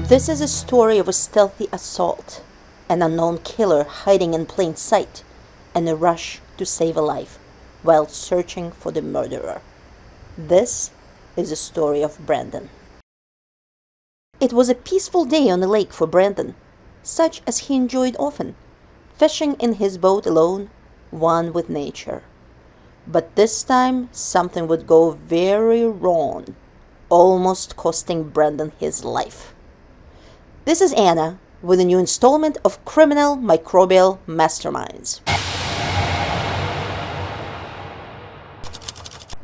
This is a story of a stealthy assault, an unknown killer hiding in plain sight, and a rush to save a life while searching for the murderer. This is the story of Brandon. It was a peaceful day on the lake for Brandon, such as he enjoyed often, fishing in his boat alone, one with nature. But this time something would go very wrong, almost costing Brandon his life. This is Anna with a new installment of Criminal Microbial Masterminds.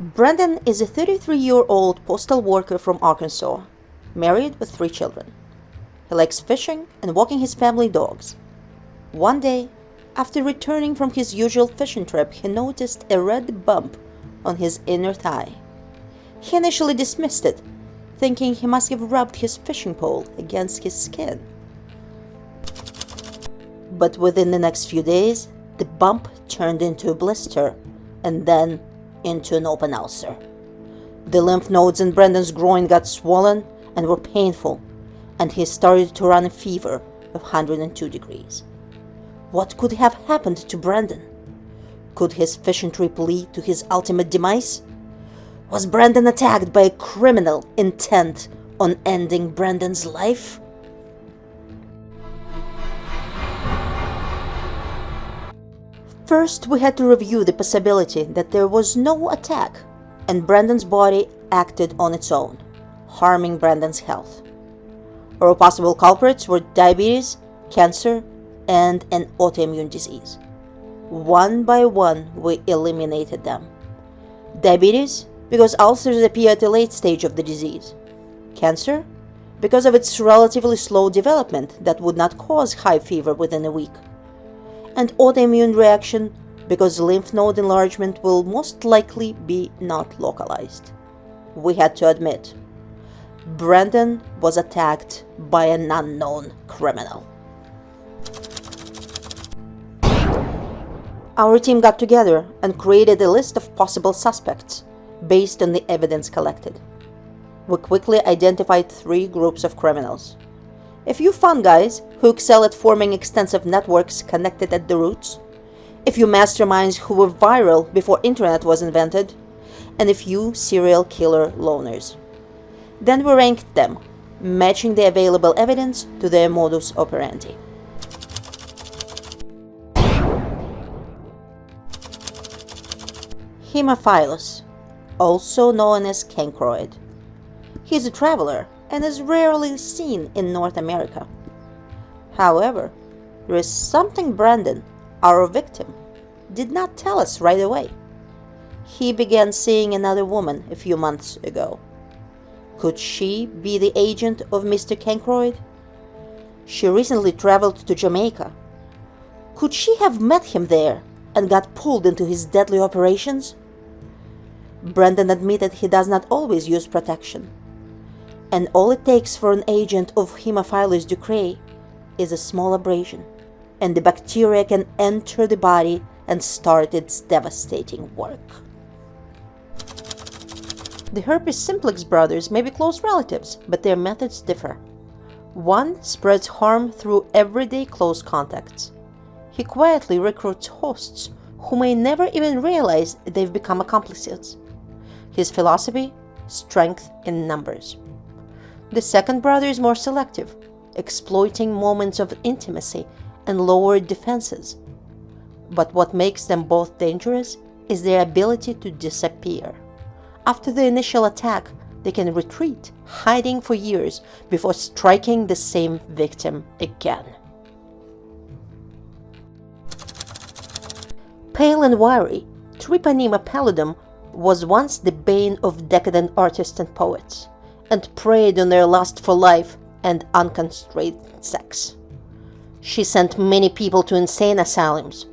Brandon is a 33-year-old postal worker from Arkansas, married with 3 children. He likes fishing and walking his family dogs. One day, after returning from his usual fishing trip, he noticed a red bump on his inner thigh. He initially dismissed it, thinking he must have rubbed his fishing pole against his skin. But within the next few days, the bump turned into a blister and then into an open ulcer. The lymph nodes in Brandon's groin got swollen and were painful, and he started to run a fever of 102 degrees. What could have happened to Brandon? Could his fishing trip lead to his ultimate demise? Was Brandon attacked by a criminal intent on ending Brandon's life? First, we had to review the possibility that there was no attack and Brandon's body acted on its own, harming Brandon's health. Our possible culprits were diabetes, cancer, and an autoimmune disease. One by one, we eliminated them. Diabetes, because ulcers appear at a late stage of the disease. Cancer, because of its relatively slow development that would not cause high fever within a week. And autoimmune reaction, because lymph node enlargement will most likely be not localized. We had to admit, Brandon was attacked by an unknown criminal. Our team got together and created a list of possible suspects based on the evidence collected. We quickly identified 3 groups of criminals. A few fun guys who excel at forming extensive networks connected at the roots, a few masterminds who were viral before internet was invented, and a few serial killer loners. Then we ranked them, matching the available evidence to their modus operandi. Hemophilus, also known as cancroid. He's a traveler and is rarely seen in North America. However, there is something Brandon, our victim, did not tell us right away. He began seeing another woman a few months ago. Could she be the agent of Mr. Cancroid? She recently traveled to Jamaica. Could she have met him there and got pulled into his deadly operations? Brandon admitted he does not always use protection, and all it takes for an agent of Hemophilus ducreyi is a small abrasion, and the bacteria can enter the body and start its devastating work. The herpes simplex brothers may be close relatives, but their methods differ. One spreads harm through everyday close contacts. He quietly recruits hosts who may never even realize they've become accomplices. His philosophy? Strength in numbers. The second brother is more selective, exploiting moments of intimacy and lowered defenses. But what makes them both dangerous is their ability to disappear. After the initial attack, they can retreat, hiding for years before striking the same victim again. Pale and wiry, Trypanema pallidum was once the bane of decadent artists and poets, and preyed on their lust for life and unconstrained sex. She sent many people to insane asylums,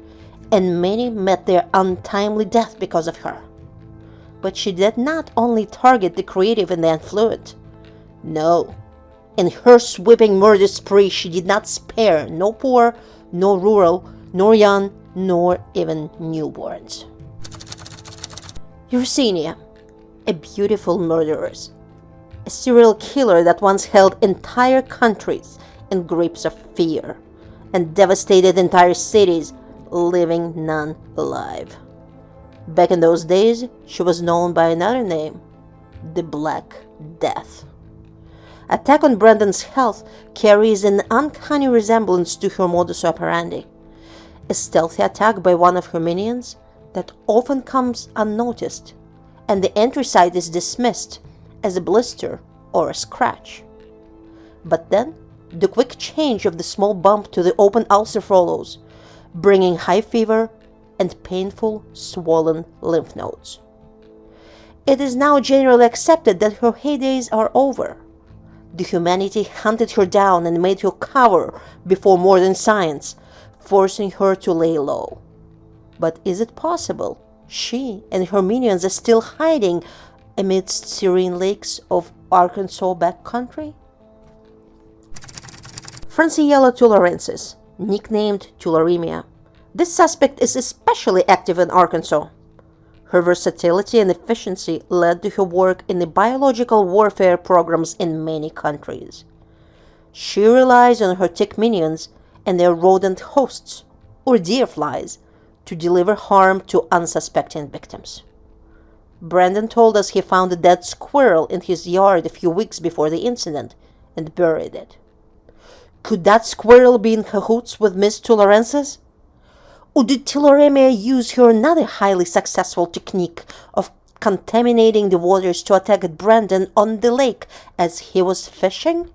and many met their untimely death because of her. But she did not only target the creative and the affluent. No, in her sweeping murder spree she did not spare no poor, no rural, nor young, nor even newborns. Yersinia, a beautiful murderess. a serial killer that once held entire countries in grips of fear and devastated entire cities, leaving none alive. Back in those days, she was known by another name, the Black Death. Attack on Brandon's health carries an uncanny resemblance to her modus operandi, a stealthy attack by one of her minions that often comes unnoticed, and the entry site is dismissed as a blister or a scratch. But then, the quick change of the small bump to the open ulcer follows, bringing high fever and painful swollen lymph nodes. It is now generally accepted that her heydays are over. The humanity hunted her down and made her cower before modern science, forcing her to lay low. But is it possible she and her minions are still hiding amidst serene lakes of Arkansas backcountry? Franciella tularensis, nicknamed tularemia. This suspect is especially active in Arkansas. Her versatility and efficiency led to her work in the biological warfare programs in many countries. She relies on her tick minions and their rodent hosts, or deer flies, to deliver harm to unsuspecting victims. Brandon told us he found a dead squirrel in his yard a few weeks before the incident and buried it. Could that squirrel be in cahoots with Miss Tularensis? Or did tularemia use her another highly successful technique of contaminating the waters to attack Brandon on the lake as he was fishing?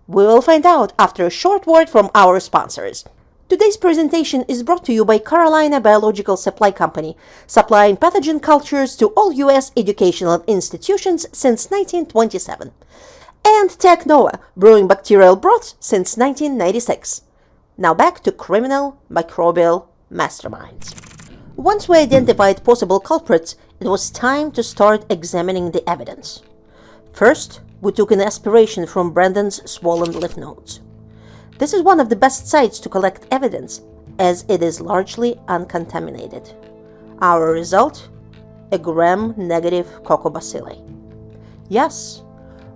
We will find out after a short word from our sponsors. Today's presentation is brought to you by Carolina Biological Supply Company, supplying pathogen cultures to all U.S. educational institutions since 1927. And TechNoah, brewing bacterial broths since 1996. Now back to criminal microbial masterminds. Once we identified possible culprits, it was time to start examining the evidence. First, we took an aspiration from Brandon's swollen lymph nodes. This is one of the best sites to collect evidence, as it is largely uncontaminated. Our result? A gram-negative coccobacilli. Yes,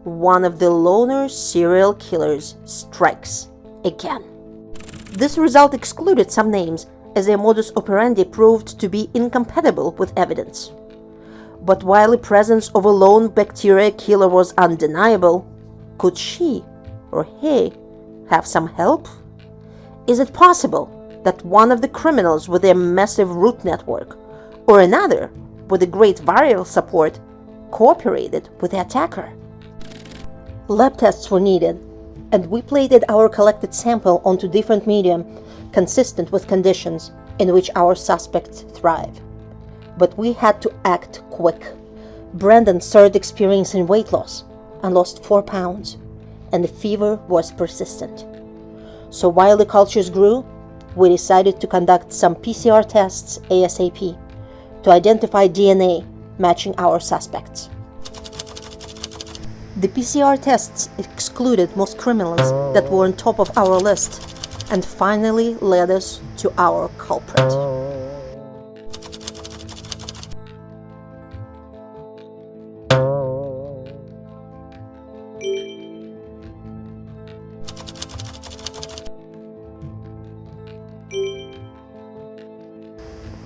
one of the loner serial killers strikes again. This result excluded some names, as their modus operandi proved to be incompatible with evidence. But while the presence of a lone bacteria killer was undeniable, could she or he have some help? Is it possible that one of the criminals with their massive root network, or another with a great viral support, cooperated with the attacker? Lab tests were needed, and we plated our collected sample onto different medium consistent with conditions in which our suspects thrive. But we had to act quick. Brandon started experiencing weight loss and lost 4 pounds, and the fever was persistent. So while the cultures grew, we decided to conduct some PCR tests ASAP to identify DNA matching our suspects. The PCR tests excluded most criminals that were on top of our list and finally led us to our culprit.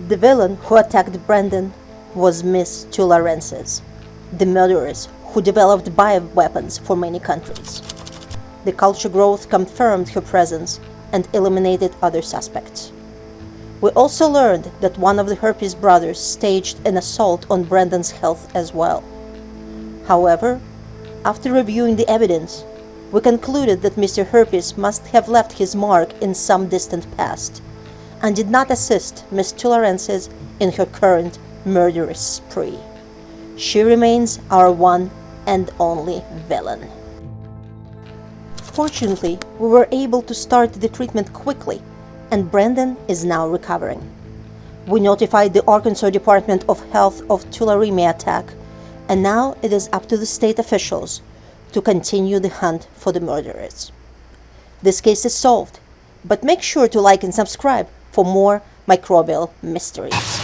The villain who attacked Brandon was Miss Tularensis, the murderess who developed bioweapons for many countries. The culture growth confirmed her presence and eliminated other suspects. We also learned that one of the herpes brothers staged an assault on Brandon's health as well. However, after reviewing the evidence, we concluded that Mr. Herpes must have left his mark in some distant past and did not assist Miss Tularensis in her current murderous spree. She remains our one and only villain. Fortunately, we were able to start the treatment quickly, and Brandon is now recovering. We notified the Arkansas Department of Health of tularemia attack, and now it is up to the state officials to continue the hunt for the murderers. This case is solved, but make sure to like and subscribe for more microbial mysteries.